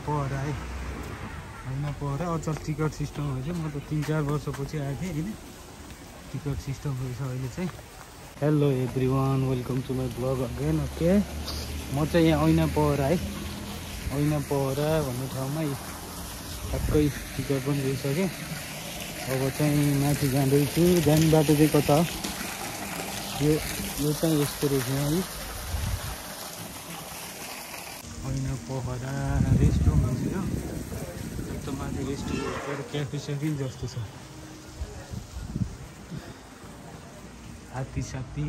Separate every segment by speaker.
Speaker 1: पहर आए होइन पहर अचल टिकट सिस्टम रहेछ म त 3-4 वर्षपछि आएको थिएँ होइन टिकट सिस्टम रहेछ अहिले चाहिँ hello everyone welcome to my blog again okay म चाहिँ यहाँ ऐना पहरा भन्ने ठाउँमा टक्कै टिकट पनि लिइसकेँ अब चाहिँ माथि जाँदैछु जाने बाटो चाहिँ कता यो चाहिँ यस्तो रहेछ है ऐना पहरा रेस्टरुम रहेछ यो एकदम माथि रेस्टुरेन्ट क्याफे सेफे जस्तो छ हात्ती साथी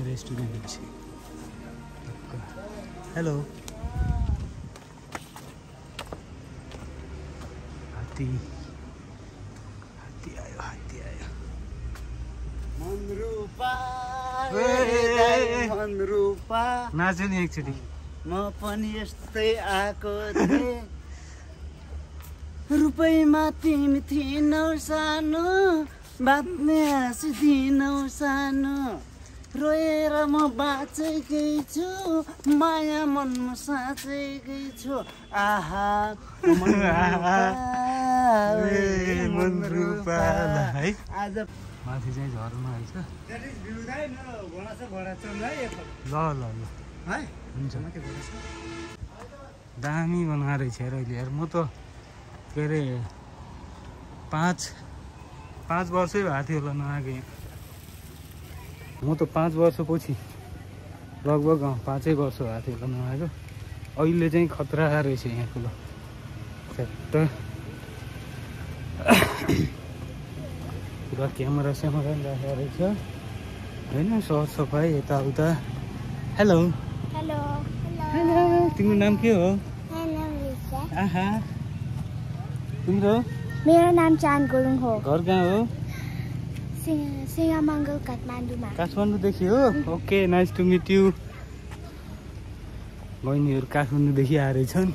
Speaker 1: रेस्टुरेन्ट हेलो हात्ती आयो
Speaker 2: मनरूपा
Speaker 1: नाच्यो नि एकचोटि
Speaker 2: म पनि यस्तै आएको थिएँ रुपैमा तिमी थिनौ सानो बाँच्ने हाँसी थिनौ सानो रोएर म बाँचेकै छु माया मनमा साँचेकै छु आहा
Speaker 1: मनरूपा है
Speaker 2: आज
Speaker 1: माथि चाहिँ झर्नु आएछ ल
Speaker 2: है
Speaker 1: हुन्छ दामी बनाएर रहेछ हेर अहिले यार म त के अरे 5 वर्षै भएको थियो होला नआएको म त 5 वर्षपछि लगभग 5 वर्ष भएको थियो होला नआएको अहिले चाहिँ खतरा रहेछ यहाँको ल च्याट्ट पुरा क्यामेरा स्यामेरा राखेको रहेछ होइन सरसफाइ यताउता हेलो
Speaker 3: हेलो
Speaker 1: हेलो तिम्रो नाम के हो आहा तिम्रो
Speaker 3: मेरो नाम चाँद गुरुङ हो
Speaker 1: घर कहाँ हो
Speaker 3: सिंहमङ्गल काठमाडौँमा
Speaker 1: काठमाडौँदेखि हो okay nice to meet you बहिनीहरू काठमाडौँदेखि आएर छन्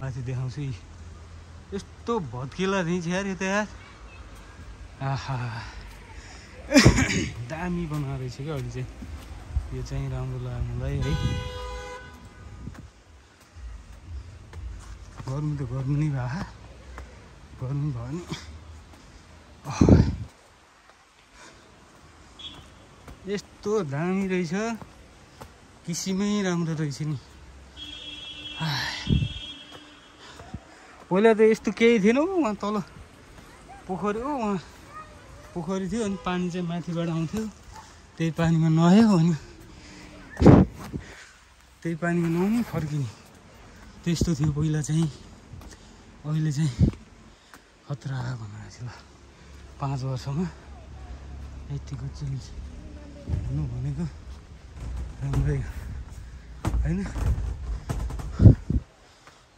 Speaker 1: माथि देखाउँछु यस्तो भत्किला दिन्छ यार यो त यार आहा दामी बनाएर रहेछ क्या अहिले चाहिँ यो चाहिँ राम्रो लाग्यो मलाई है गर्नु त गर्नु नै भयो गर्नु भयो नि यस्तो दामी रहेछ किसिमै राम्रो रहेछ नि पहिला त यस्तो केही थिएन हौ वहाँ तल पोखरी हो वहाँ पोखरी थियो अनि पानी चाहिँ माथिबाट आउँथ्यो त्यही पानीमा नुहायो अनि त्यही पानीमा नुहाउने फर्किने त्यस्तो थियो पहिला चाहिँ अहिले चाहिँ खतरा बनाएको थियो ल 5 वर्षमा यतिको चाहिँ हुनु भनेको राम्रै होइन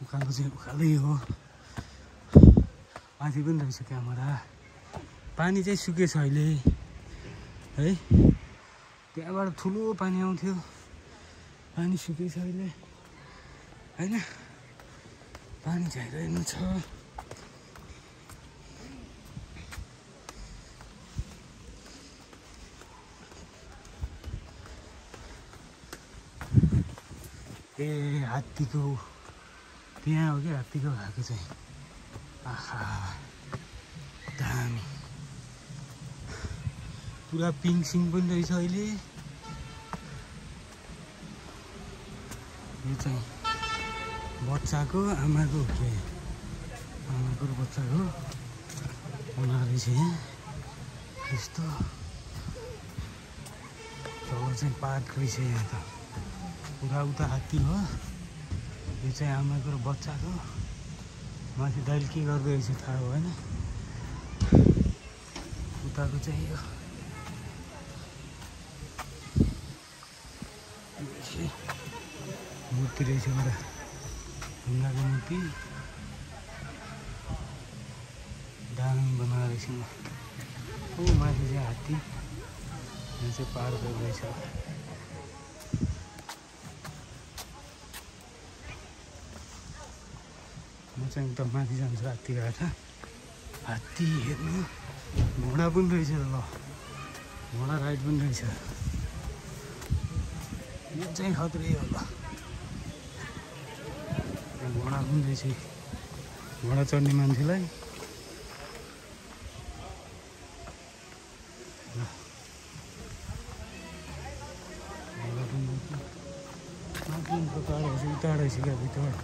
Speaker 1: उकालो चाहिँ उकालै हो माथि पनि रहेछ क्यामेरा पानी चाहिँ सुकेछ अहिले है त्यहाँबाट ठुलो पानी आउँथ्यो पानी सुकेछ अहिले होइन पानी झैरहेनु छ ए हात्तीको त्यहाँ हो कि हात्तीको भएको चाहिँ आहा दामी पुरा पिङ सिङ पनि रहेछ अहिले यो चाहिँ बच्चाको आमाको के आमाको बच्चाको हुना रहेछ यहाँ यस्तो तल चाहिँ पार्क रहेछ यहाँ त पुरा उता हात्ती हो यो चाहिँ आमाको र बच्चाको माथि दाइल के गर्दो रहेछ थाहा भएन उताको चाहिँ यो मूर्ति रहेछ एउटा ढुङ्गाको मूर्ति दामी बनाएर रहेछ ओ माथि चाहिँ हात्ती यहाँ चाहिँ पार गर्दैछ म चाहिँ एकदम माथि जान्छु हात्तीघाट हात्ती हेर्नु घोडा पनि रहेछ ल घोडा राइड पनि रहेछ यो चाहिँ खत्रै हो ल घोडा पनि रहेछ घोडा चढ्ने मान्छेलाई उता रहेछ क्या भित्रबाट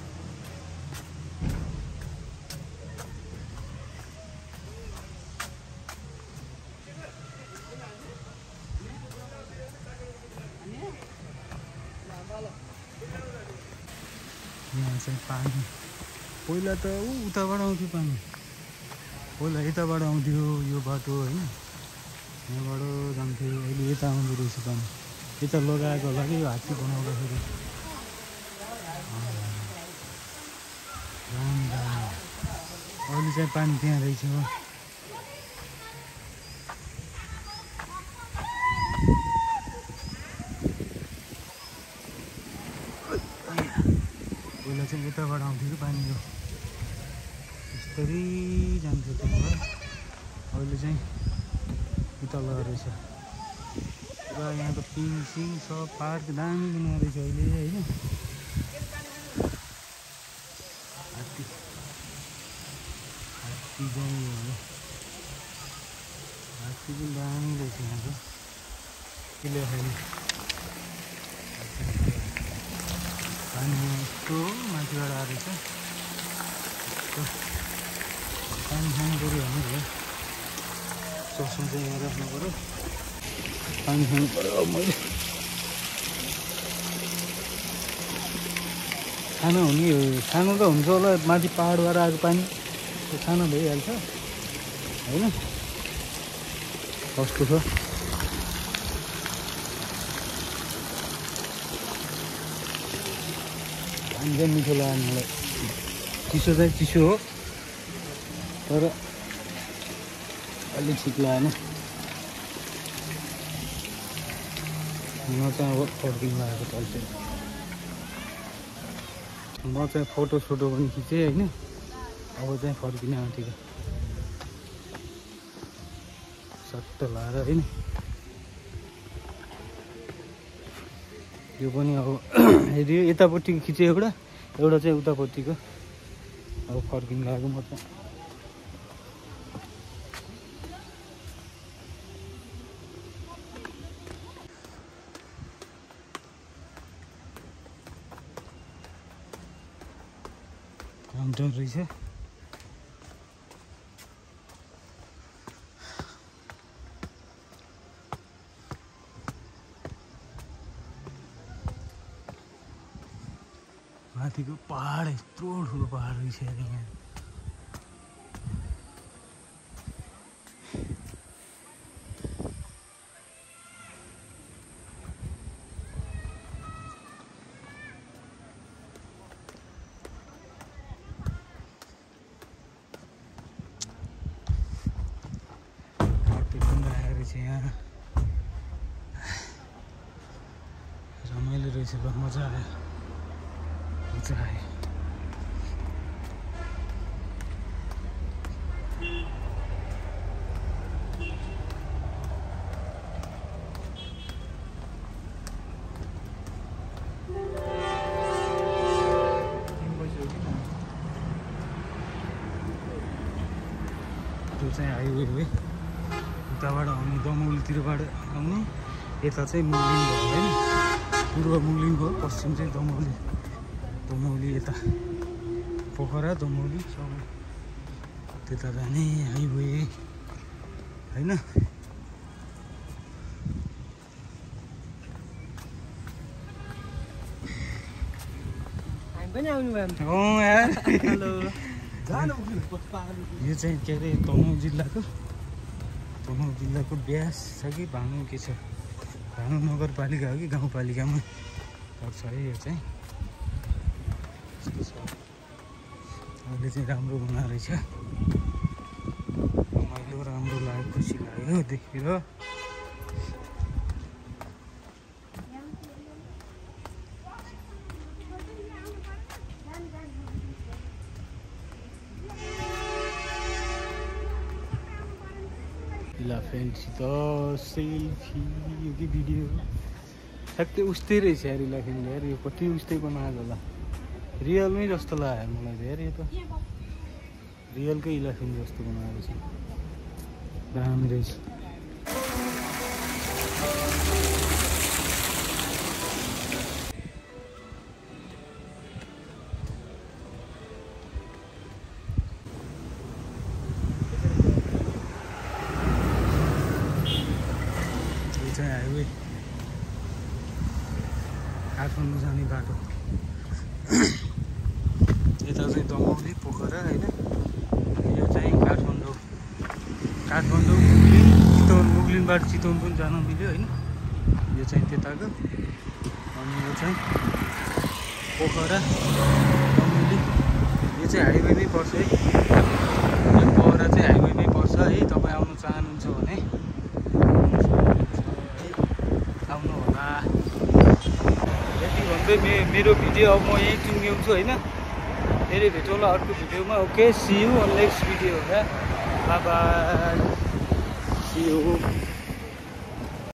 Speaker 1: यहाँ चाहिँ पानी पहिला त उताबाट आउँथ्यो पानी पहिला यताबाट आउँथ्यो यो बाटो होइन यहाँबाट जान्थ्यो अहिले यता आउँदो रहेछ पानी यता लगाएको होला कि यो हात्ती बनाउँदाखेरि अहिले चाहिँ पानी त्यहाँ रहेछ पहिला चाहिँ यताबाट आउँथ्यो कि पानी यो यस्तरी जान्थ्यो त्यहाँबाट अहिले चाहिँ उता लगाएर रहेछ पुरा यहाँ त पिङ सिङ सब पार्क दामी बनाएको रहेछ अहिले होइन हात्ती चाहिँ हात्ती पनि दामी रहेछ यहाँको त्यसले गर्दाखेरि पानी यस्तो माथिबाट आएर रहेछ पानी खानु पऱ्यो भने भयो चस्मा चाहिँ यहाँ राख्नु पऱ्यो पानी खानु पऱ्यो अब मैले खाना हुने खानु त हुन्छ होला माथि पाहाडबाट आएको पानी त्यो खाना भइहाल्छ होइन कस्तो छ पानी चाहिँ मिठो लाग्यो मलाई चिसो चाहिँ चिसो हो तर अलिक ठिक लागेन म चाहिँ अब फर्किनु लागेको तल चाहिँ म चाहिँ फोटोसोटो पनि खिचेँ होइन अब चाहिँ फर्किने आँटेको सट्ट लाएर होइन यो पनि अब हेऱ्यो यतापट्टिको खिचेँ एउटा चाहिँ उतापट्टिको अब फर्किनु लागेको म चाहिँ काउन्टर रहेछ माथिको पहाड यत्रो ठुलो पहाड रहेछ यहाँ यहाँ रमाइलो रहेछ ल मजा आयो त्यो चाहिँ हाइवे हो उताबाट आउने दमौलीतिरबाट आउने यता चाहिँ मुगलिङ भयो होइन पूर्व मुगलिङ भयो पश्चिम चाहिँ दमौली यता पोखरा दमौली सब त्यता जाने हाइवे होइन यो चाहिँ के अरे तनहुँ जिल्लाको ब्यास छ कि भानु के छ भानु नगरपालिका हो कि गाउँपालिकामा पर्छ है यो चाहिँ अहिले चाहिँ राम्रो बनाएको रहेछ रमाइलो राम्रो लाग्यो खुसी लाग्यो देखेर इलाफेन्टसित सेल्फी यो कि भिडियो ठ्याक्कै उस्तै रहेछ यार इलाफेन्ट यार यो कति उस्तै बनाएको होला रियलमै जस्तो लाग्यो मलाई त यार यो त रियलकै इलाफेन्ट जस्तो बनाएको छ दामी रहेछ हाइवे काठमाडौँ जाने बाटो यता चाहिँ दमौली पोखरा होइन यो चाहिँ काठमाडौँ मुगलिनबाट चितवन पनि जान मिल्यो होइन यो चाहिँ त्यताको अनि यो चाहिँ पोखरा दमौली यो चाहिँ हाइवेमै पर्छ है यो पोखरा चाहिँ हाइवेमै पर्छ है तपाईँ आउनु चाहनुहुन्छ भने आउनु होला यति भन्दै मेरो भिडियो अब म यहीँ टुङ्ग्याउँछु होइन फेरि भेटौँला अर्को भिडियोमा okay see you on next video bye bye see you